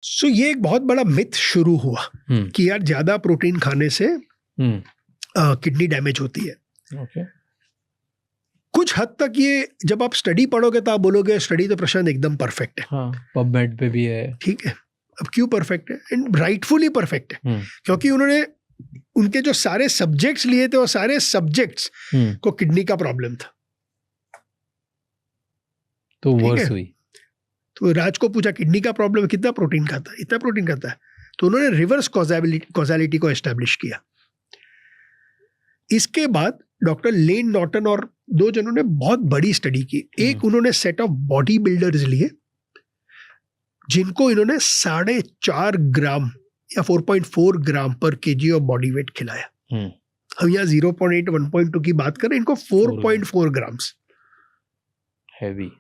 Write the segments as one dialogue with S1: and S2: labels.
S1: सो ये एक बहुत बड़ा मिथ शुरू हुआ कि यार ज्यादा प्रोटीन खाने से किडनी डैमेज होती है.
S2: Okay.
S1: कुछ हद तक ये जब आप स्टडी पढ़ोगे तो आप बोलोगे स्टडी तो प्रशांत एकदम परफेक्ट है.
S2: हाँ, पबमेड पे भी है.
S1: ठीक है, अब क्यों परफेक्ट है? एंड राइटफुली परफेक्ट है, क्योंकि उन्होंने उनके जो सारे सब्जेक्ट्स लिए थे वो सारे सब्जेक्ट्स को किडनी का प्रॉब्लम था.
S2: तो वर्स हुई.
S1: तो राज को पूछा किडनी का प्रॉब्लम, कितना प्रोटीन खाता है? इतना प्रोटीन खाता है. तो उन्होंने रिवर्स कॉजालिटी को एस्टेब्लिश किया. इसके बाद डॉक्टर लेन नॉर्टन और दो जनों ने बहुत बड़ी स्टडी की. एक उन्होंने सेट ऑफ बॉडी बिल्डर्स लिए जिनको इन्होंने 4.5 ग्राम या 4.4 ग्राम पर केजी ऑफ बॉडी वेट खिलाया. हम यहाँ 0.8 1.2 की बात करें, इनको 4.4 grams.
S2: Heavy.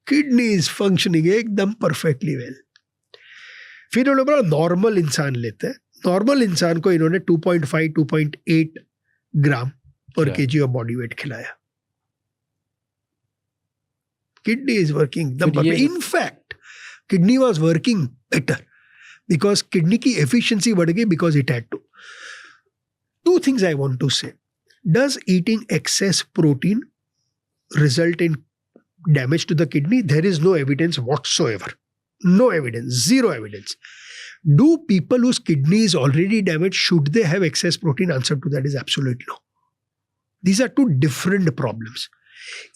S1: Kidney is functioning एकदम परफेक्टली वेल. फिर उन्होंने बोला नॉर्मल इंसान लेते हैं. नॉर्मल इंसान को इन्होंने 2.5 2.8 ग्राम पर केजी ऑफ बॉडी वेट खिलाया. किडनी इज वर्किंग एकदम perfect. In fact kidney was working better because kidney की एफिशिएंसी बढ़ गई because it had to. Two things I want to say. Does eating excess protein result in damage to the kidney? There is no evidence whatsoever. No evidence. Zero evidence. Do people whose kidney is already damaged, should they have excess protein? Answer to that is absolutely no. These are two different problems.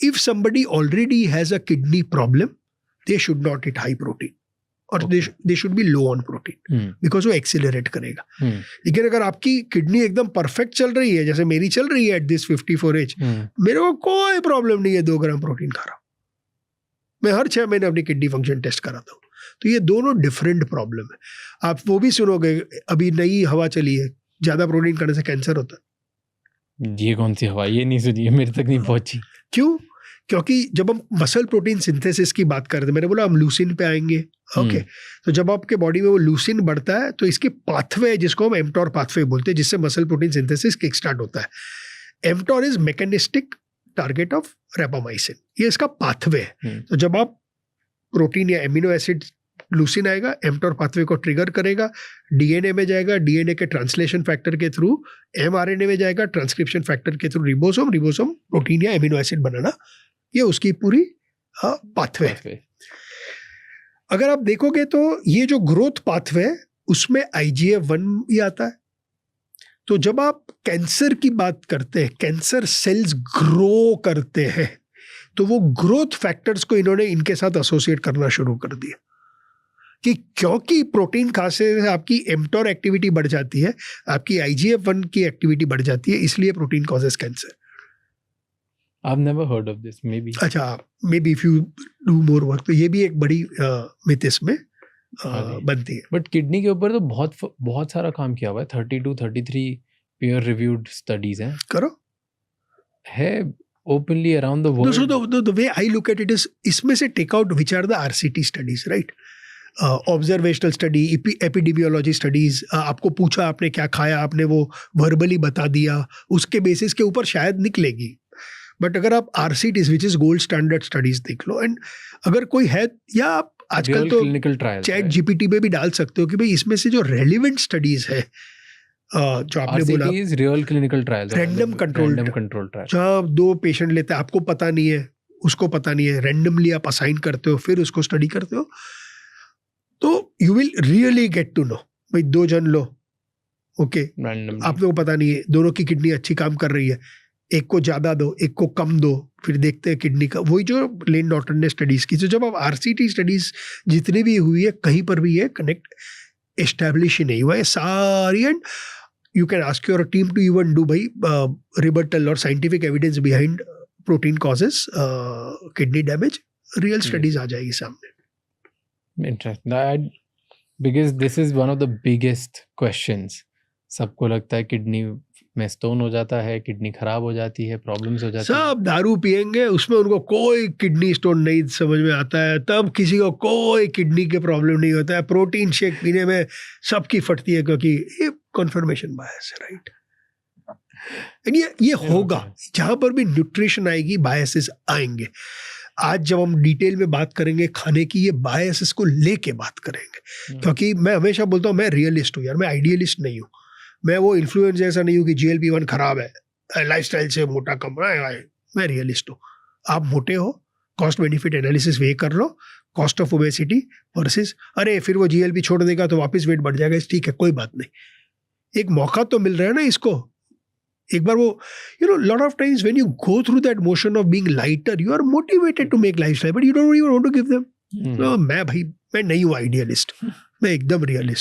S1: If somebody already has a kidney problem, they should not eat high protein. Or they should be low on protein. Because वो accelerate करेगा. लेकिन अगर आपकी kidney एकदम perfect चल रही है, जैसे मेरी चल रही है एट दिस 54 एज, मेरे को कोई प्रॉब्लम नहीं है 2 ग्राम प्रोटीन खा रहा हूं. मैं हर 6 महीने अपनी किडनी फंक्शन टेस्ट कराता हूँ. तो ये दोनों डिफरेंट प्रॉब्लम है. आप वो भी सुनोगे, अभी नई हवा चली है, ज्यादा प्रोटीन खाने से कैंसर होता है.
S2: ये कौन सी हवा? ये नहीं सुनी है, मेरे तक नहीं पहुंची.
S1: क्यों? क्योंकि जब हम मसल प्रोटीन सिंथेसिस की बात करते हैं, मैंने बोला हम लूसिन पे आएंगे. ओके, तो जब आपके बॉडी में वो लूसिन बढ़ता है तो इसके पाथवे, जिसको हम एमटॉर पाथवे बोलते हैं, जिससे muscle protein synthesis kick start होता है. MTOR is mechanistic target of रेपामाइसिन. ये इसका पाथवे है. तो जब आप प्रोटीन या एमिनो एसिड लूसिन आएगा, एमटॉर पाथवे को ट्रिगर करेगा, डीएनए में जाएगा, डीएनए के ट्रांसलेशन फैक्टर के थ्रू एमआरएनए में जाएगा, ट्रांसक्रिप्शन फैक्टर के थ्रू रिबोसोम प्रोटीन या एमिनो एसिड बनाना. ये उसकी पूरी पाथवे है. अगर आप देखोगे तो ये जो ग्रोथ पाथवे है उसमें IGF-1 भी आता है. तो जब आप कैंसर की बात करते हैं, कैंसर सेल्स ग्रो करते हैं, तो वो ग्रोथ फैक्टर्स को इन्होंने इनके साथ एसोसिएट करना शुरू कर दिया कि क्योंकि प्रोटीन खाने से आपकी एमटॉर एक्टिविटी बढ़ जाती है, आपकी IGF-1 की एक्टिविटी बढ़ जाती है, इसलिए protein causes cancer.
S2: I've never heard of this. Maybe.
S1: अच्छा, maybe if you do more work, तो ये भी एक बड़ी मिथ इसमें बनती है.
S2: बट किडनी के ऊपर तो बहुत सारा काम किया हुआ है. 32-33 peer reviewed studies हैं.
S1: करो
S2: है openly around the world.
S1: So the way I look at it is, इसमें से take out which are the RCT studies, right? Observational study, epidemiology studies. आपको पूछा आपने क्या खाया, आपने वो verbally बता दिया, उसके बेसिस के ऊपर शायद निकलेगी. बट अगर आप RCTs which is gold standard studies देख लो, एंड अगर कोई है, या आप आजकल तो चैट GPT पे भी डाल सकते हो कि भाई इसमें से जो रेलिवेंट स्टडीज है, जो आपने बोला
S2: real clinical trials,
S1: random control trial, जहाँ 2 पेशेंट लेते हैं, आपको पता नहीं है, उसको पता नहीं है, रैंडमली आप असाइन करते हो, फिर उसको स्टडी करते हो, तो you will really get to know. भाई 2 जन लो, ओके, आप लोगों को पता नहीं है, दोनों की किडनी अच्छी काम कर रही है, एक को ज्यादा दो, एक को कम दो, फिर देखते हैं किडनी का. वही जो लेन नॉर्टन ने स्टडीज की. तो जब आप RCT स्टडीज जितनी भी हुई है, कहीं पर भी ये कनेक्ट एस्टैब्लिश ही नहीं हुआ है सारी. And you can ask your team to even do rebuttal or scientific evidence behind protein causes kidney damage. Real studies आ जाएगी सामने.
S2: Interesting. Because this is one of the biggest questions. सबको लगता है kidney में स्टोन हो जाता है, kidney खराब हो जाती है, प्रॉब्लम्स हो जाती है.
S1: सब दारू पियेंगे, उसमें उनको कोई किडनी स्टोन नहीं समझ में आता है, तब किसी को कोई किडनी के प्रॉब्लम नहीं होता है. प्रोटीन शेक पीने में सबकी फटती है, क्योंकि ये कन्फर्मेशन बायस है, राइट. एंड ये होगा, जहां पर भी न्यूट्रिशन आएगी बायसेस आएंगे. आज जब हम डिटेल में बात करेंगे खाने की, ये बायसेस को लेके बात करेंगे, क्योंकि मैं हमेशा बोलता हूँ मैं रियलिस्ट हूँ यार, मैं आइडियलिस्ट नहीं हूँ। मैं वो इन्फ्लुएंस जैसा नहीं हूँ कि GLP-1 खराब है, लाइफस्टाइल से मोटा कम रहा है। मैं रियलिस्ट हूँ। आप मोटे हो, कॉस्ट बेनिफिट एनालिसिस वे कर लो, कॉस्ट ऑफ ओबेसिटी वर्सेस अरे फिर वो GLP छोड़ देगा तो वापस वेट बढ़ जाएगा, ठीक है कोई बात नहीं, एक मौका तो मिल रहा है ना इसको। एक बार वो lot of times when you go through that motion of being lighter, you are motivated to make lifestyle, but you don't even want to give them. तो मैं नहीं हूँ आइडियलिस्ट, मैं एकदम रियलिस्ट।